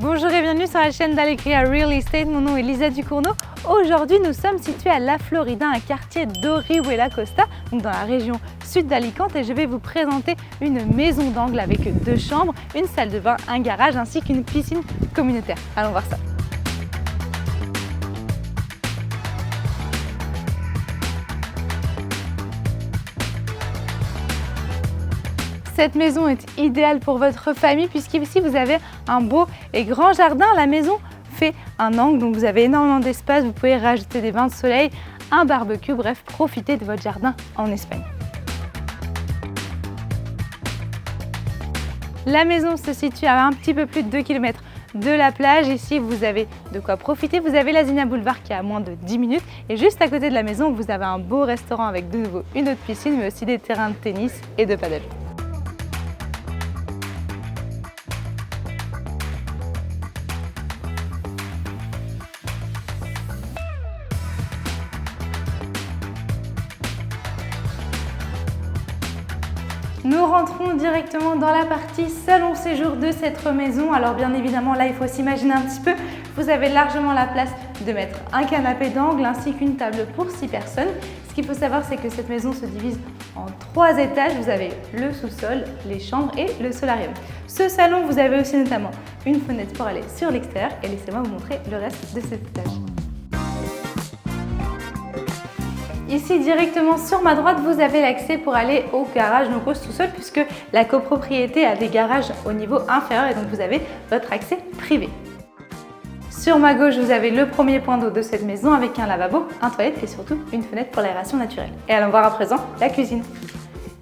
Bonjour et bienvenue sur la chaîne d'Alegria Real Estate, mon nom est Lisa Ducournau. Aujourd'hui nous sommes situés à La Florida, un quartier d'Orihuela Costa, donc dans la région sud d'Alicante, et je vais vous présenter une maison d'angle avec 2 chambres, une salle de bain, un garage ainsi qu'une piscine communautaire. Allons voir ça. Cette maison est idéale pour votre famille puisqu'ici vous avez un beau et grand jardin. La maison fait un angle, donc vous avez énormément d'espace, vous pouvez rajouter des bains de soleil, un barbecue, bref, profitez de votre jardin en Espagne. La maison se situe à un petit peu plus de 2 km de la plage. Ici, vous avez de quoi profiter. Vous avez l'Azina Boulevard qui est à moins de 10 minutes. Et juste à côté de la maison, vous avez un beau restaurant avec de nouveau une autre piscine, mais aussi des terrains de tennis et de paddle. Nous rentrons directement dans la partie salon séjour de cette maison. Alors bien évidemment, là il faut s'imaginer un petit peu, vous avez largement la place de mettre un canapé d'angle ainsi qu'une table pour 6 personnes. Ce qu'il faut savoir, c'est que cette maison se divise en 3 étages. Vous avez le sous-sol, les chambres et le solarium. Ce salon, vous avez aussi notamment une fenêtre pour aller sur l'extérieur et laissez-moi vous montrer le reste de cet étage. Ici, directement sur ma droite, vous avez l'accès pour aller au garage, donc au sous-sol, puisque la copropriété a des garages au niveau inférieur et donc vous avez votre accès privé. Sur ma gauche, vous avez le premier point d'eau de cette maison avec un lavabo, un toilette et surtout une fenêtre pour l'aération naturelle. Et allons voir à présent la cuisine.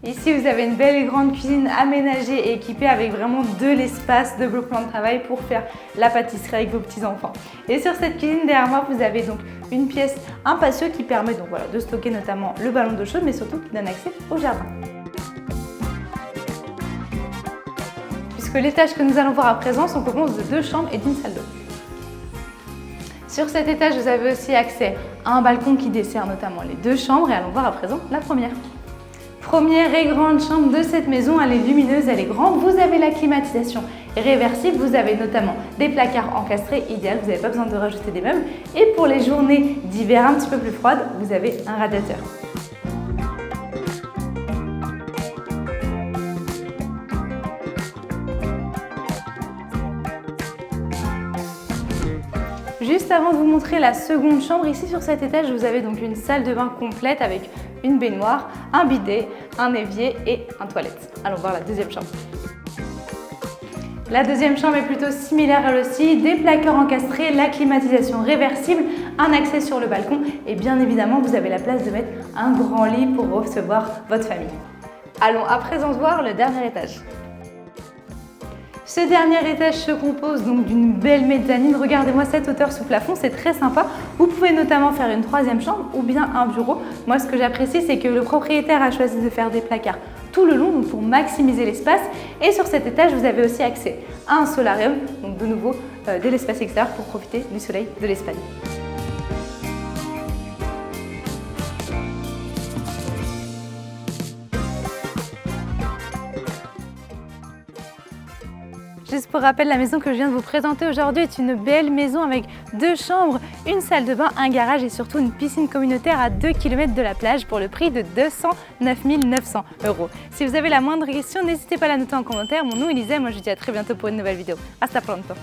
Ici, vous avez une belle et grande cuisine aménagée et équipée avec vraiment de l'espace, de beaux plans de travail pour faire la pâtisserie avec vos petits-enfants. Et sur cette cuisine, derrière moi, vous avez donc une pièce, un patio qui permet donc de stocker notamment le ballon d'eau chaude, mais surtout qui donne accès au jardin. Puisque l'étage que nous allons voir à présent sont composé de 2 chambres et d'une salle d'eau. Sur cet étage, vous avez aussi accès à un balcon qui dessert notamment les 2 chambres et allons voir à présent la première. Première et grande chambre de cette maison, elle est lumineuse, elle est grande, vous avez la climatisation réversible, vous avez notamment des placards encastrés, idéal, vous n'avez pas besoin de rajouter des meubles. Et pour les journées d'hiver un petit peu plus froides, vous avez un radiateur. Juste avant de vous montrer la seconde chambre, ici sur cet étage, vous avez donc une salle de bain complète avec une baignoire, un bidet, un évier et un toilette. Allons voir la deuxième chambre. La deuxième chambre est plutôt similaire elle aussi, des placards encastrés, la climatisation réversible, un accès sur le balcon et bien évidemment vous avez la place de mettre un grand lit pour recevoir votre famille. Allons à présent voir le dernier étage. Ce dernier étage se compose donc d'une belle mezzanine. Regardez-moi cette hauteur sous plafond, c'est très sympa. Vous pouvez notamment faire une 3e chambre ou bien un bureau. Moi, ce que j'apprécie, c'est que le propriétaire a choisi de faire des placards tout le long donc pour maximiser l'espace. Et sur cet étage, vous avez aussi accès à un solarium, donc de nouveau de l'espace extérieur pour profiter du soleil de l'Espagne. Juste pour rappel, la maison que je viens de vous présenter aujourd'hui est une belle maison avec 2 chambres, une salle de bain, un garage et surtout une piscine communautaire à 2 km de la plage pour le prix de 209 900 €. Si vous avez la moindre question, n'hésitez pas à la noter en commentaire. Mon nom est Lisa et moi je vous dis à très bientôt pour une nouvelle vidéo. Hasta pronto!